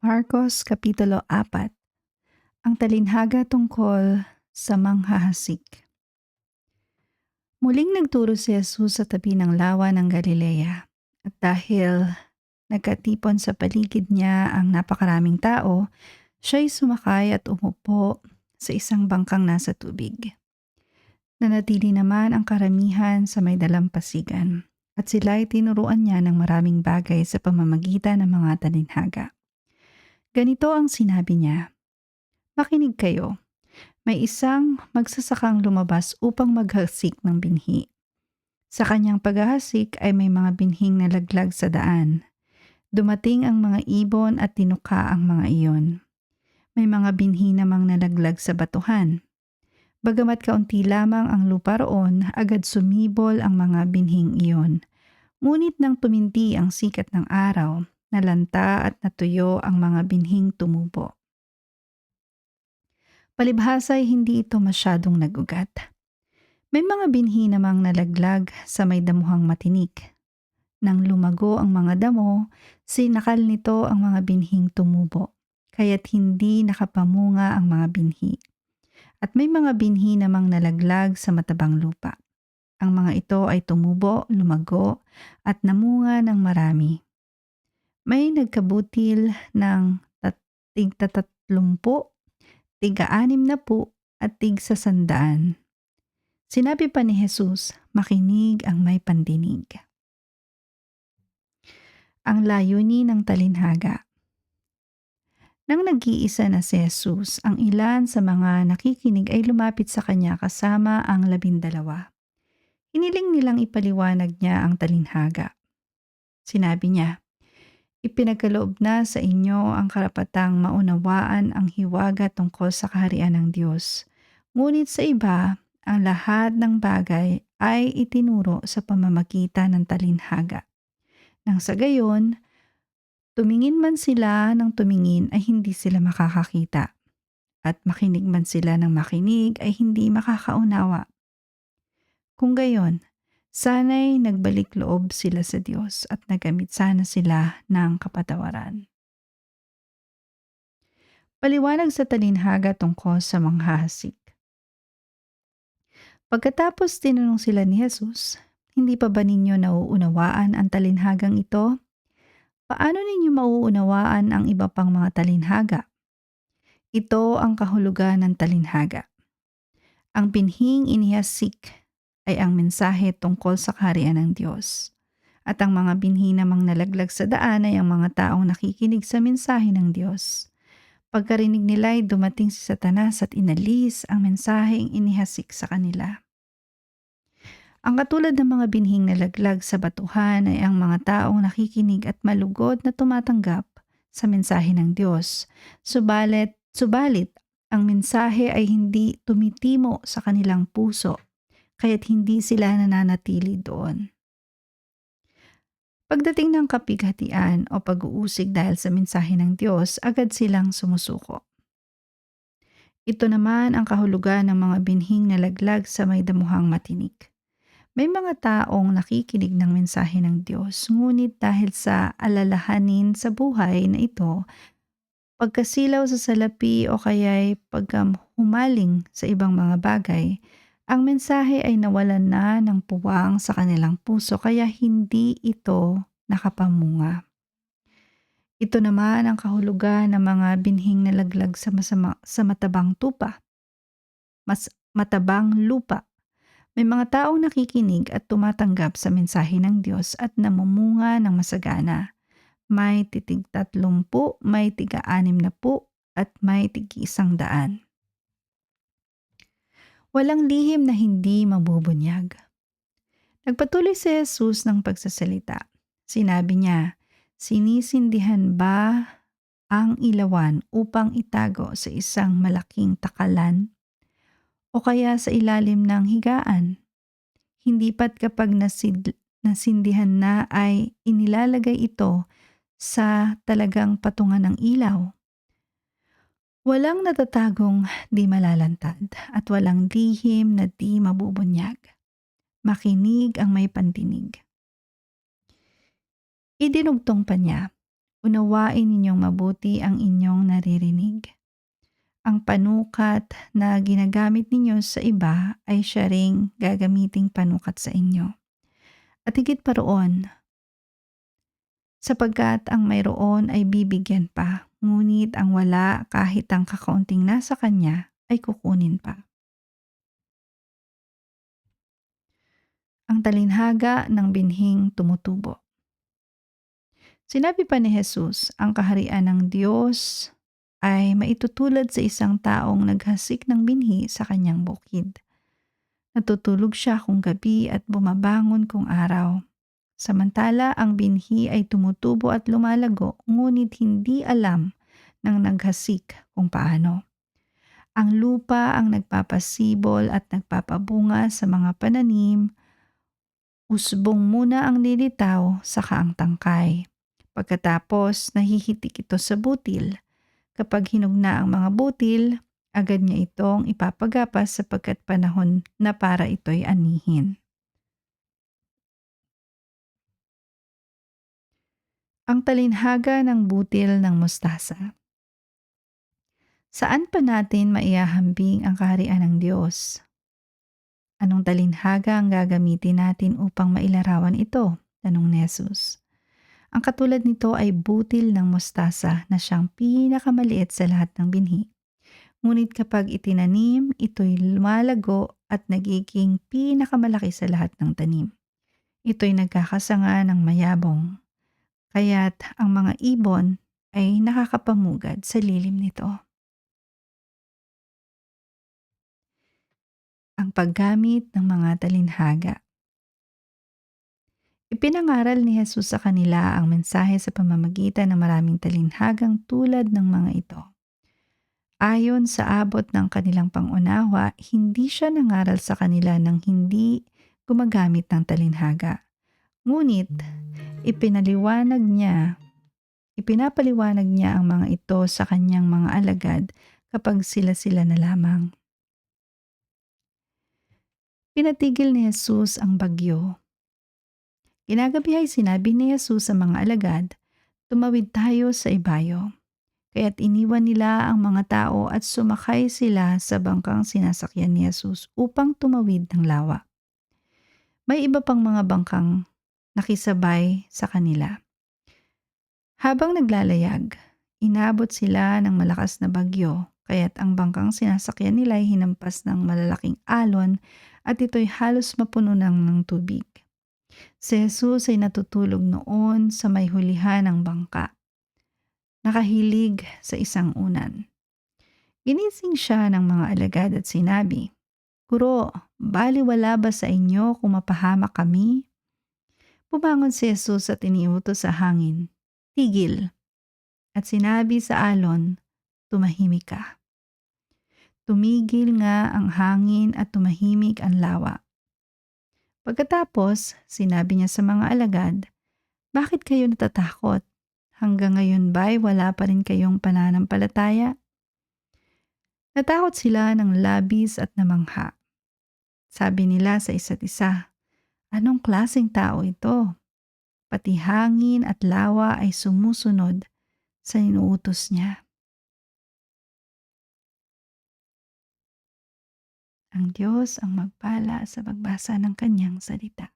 Marcos Kapitulo 4. Ang talinhaga tungkol sa manghahasik. Muling nagturo si Jesus sa tabi ng lawa ng Galilea. At dahil nagkatipon sa paligid niya ang napakaraming tao, siya'y sumakay at umupo sa isang bangkang nasa tubig. Nanatili naman ang karamihan sa may dalampasigan at sila'y tinuruan niya ng maraming bagay sa pamamagitan ng mga talinhaga. Ganito ang sinabi niya, "Makinig kayo. May isang magsasakang lumabas upang maghasik ng binhi. Sa kanyang paghahasik ay may mga binhing nalaglag sa daan. Dumating ang mga ibon at tinuka ang mga iyon. May mga binhi namang nalaglag sa batuhan. Bagamat kaunti lamang ang lupa roon, agad sumibol ang mga binhing iyon. Ngunit nang tuminti ang sikat ng araw, nalanta at natuyo ang mga binhing tumubo. Palibhasa ay hindi ito masyadong nagugat. May mga binhi namang nalaglag sa may damuhang matinik. Nang lumago ang mga damo, sinakal nito ang mga binhing tumubo, kaya't hindi nakapamunga ang mga binhi. At may mga binhi namang nalaglag sa matabang lupa. Ang mga ito ay tumubo, lumago, at namunga ng marami. May nagkabutil ng tig-tatlumpu, tig-60 at tig-100. Sinabi pa ni Jesus, "Makinig ang may pandinig." Ang layunin ng talinhaga. Nang nag-iisa na si Jesus, ang ilan sa mga nakikinig ay lumapit sa kanya kasama ang 12. Hiniling nilang ipaliwanag niya ang talinhaga. Sinabi niya, "Ipinagkaloob na sa inyo ang karapatang maunawaan ang hiwaga tungkol sa kaharian ng Diyos. Ngunit sa iba, ang lahat ng bagay ay itinuro sa pamamagitan ng talinhaga. Nang sa gayon, tumingin man sila ng tumingin ay hindi sila makakakita. At makinig man sila ng makinig ay hindi makakaunawa. Kung gayon, sana'y nagbalik loob sila sa Diyos at nagamit sana sila ng kapatawaran." Paliwanag sa talinhaga tungkol sa manghahasik. Pagkatapos tinanong sila ni Jesus, "Hindi pa ba ninyo nauunawaan ang talinhagang ito? Paano ninyo mauunawaan ang iba pang mga talinhaga? Ito ang kahulugan ng talinhaga. Ang binhing inihasik ay ang mensahe tungkol sa kaharian ng Diyos. At ang mga binhi namang nalaglag sa daan ay ang mga taong nakikinig sa mensahe ng Diyos. Pagkarinig nila ay dumating si Satanas at inalis ang mensaheng inihasik sa kanila. Ang katulad ng mga binhing nalaglag sa batuhan ay ang mga taong nakikinig at malugod na tumatanggap sa mensahe ng Diyos. Subalit, ang mensahe ay hindi tumitimo sa kanilang puso, kaya't hindi sila nananatili doon. Pagdating ng kapighatian o pag-uusig dahil sa mensahe ng Diyos, agad silang sumusuko. Ito naman ang kahulugan ng mga binhing nalaglag sa may damuhang matinik. May mga taong nakikinig ng mensahe ng Diyos, ngunit dahil sa alalahanin sa buhay na ito, pagkasilaw sa salapi o kaya'y paghumaling sa ibang mga bagay, ang mensahe ay nawalan na ng puwang sa kanilang puso kaya hindi ito nakapamunga. Ito naman ang kahulugan ng mga binhing nalaglag sa matabang matabang lupa. May mga taong nakikinig at tumatanggap sa mensahe ng Diyos at namumunga ng masagana. May tig-30, may tig-60, at may tig-100. Walang lihim na hindi mabubunyag. Nagpatuloy si Jesus ng pagsasalita. Sinabi niya, "Sinisindihan ba ang ilawan upang itago sa isang malaking takalan? O kaya sa ilalim ng higaan? Hindi pat kapag nasindihan na ay inilalagay ito sa talagang patungan ng ilaw. Walang natatagong di malalantad at walang lihim na di mabubunyag. Makinig ang may pandinig." Idinugtong pa niya, Unawain ninyong mabuti ang inyong naririnig. Ang panukat na ginagamit ninyo sa iba ay siya ring gagamiting panukat sa inyo. At higit pa roon, sapagkat ang mayroon ay bibigyan pa, ngunit ang wala kahit ang kakaunting nasa kanya ay kukunin pa. Ang talinhaga ng binhing tumutubo. Sinabi pa ni Jesus, ang kaharian ng Diyos ay maitutulad sa isang taong naghasik ng binhi sa kanyang bukid. Natutulog siya kung gabi at bumabangon kung araw. Samantala ang binhi ay tumutubo at lumalago, ngunit hindi alam ng naghasik kung paano. Ang lupa ang nagpapasibol at nagpapabunga sa mga pananim. Usbong muna ang lilitaw, saka ang tangkay. Pagkatapos nahihitik ito sa butil. Kapag hinog na ang mga butil, agad niya itong ipapagapas sapagkat panahon na para ito'y anihin. Ang talinhaga ng butil ng mustasa. Saan pa natin maihahambing ang kaharian ng Diyos? Anong talinhaga ang gagamitin natin upang mailarawan ito? Tanong ni Jesus. Ang katulad nito ay butil ng mustasa na siyang pinakamaliit sa lahat ng binhi. Ngunit kapag itinanim, ito'y lumalago at nagiging pinakamalaki sa lahat ng tanim. Ito'y nagkakasanga ng mayabong, kaya't ang mga ibon ay nakakapamugad sa lilim nito. Ang paggamit ng mga talinhaga. Ipinangaral ni Jesus sa kanila ang mensahe sa pamamagitan ng maraming talinhagang tulad ng mga ito. Ayon sa abot ng kanilang pangunawa, hindi siya nangaral sa kanila ng hindi gumagamit ng talinhaga. Ngunit ipinapaliwanag niya ang mga ito sa kanyang mga alagad kapag sila-sila na lamang. Pinatigil ni Jesus ang bagyo. Ginagabi ay sinabi ni Jesus sa mga alagad, tumawid tayo sa ibayo. Kaya't iniwan nila ang mga tao at sumakay sila sa bangkang sinasakyan ni Jesus upang tumawid ng lawa. May iba pang mga bangkang nakisabay sa kanila. Habang naglalayag, inabot sila ng malakas na bagyo, kaya't ang bangkang sinasakyan nila ay hinampas ng malalaking alon at ito'y halos mapuno ng tubig. Si Jesus ay natutulog noon sa may hulihan ng bangka. Nakahilig sa isang unan. Ginising siya ng mga alagad at sinabi, Guro, baliwala ba sa inyo kung mapahamak kami? Bumangon si Jesus at iniutos sa hangin, tigil. At sinabi sa alon, tumahimik ka. Tumigil nga ang hangin at tumahimik ang lawa. Pagkatapos, sinabi niya sa mga alagad, bakit kayo natatakot? Hanggang ngayon ba'y wala pa rin kayong pananampalataya? Natakot sila ng labis at namangha. Sabi nila sa isa't isa, anong klaseng tao ito? Pati hangin at lawa ay sumusunod sa inuutos niya. Ang Diyos ang magpala sa pagbasa ng kanyang salita.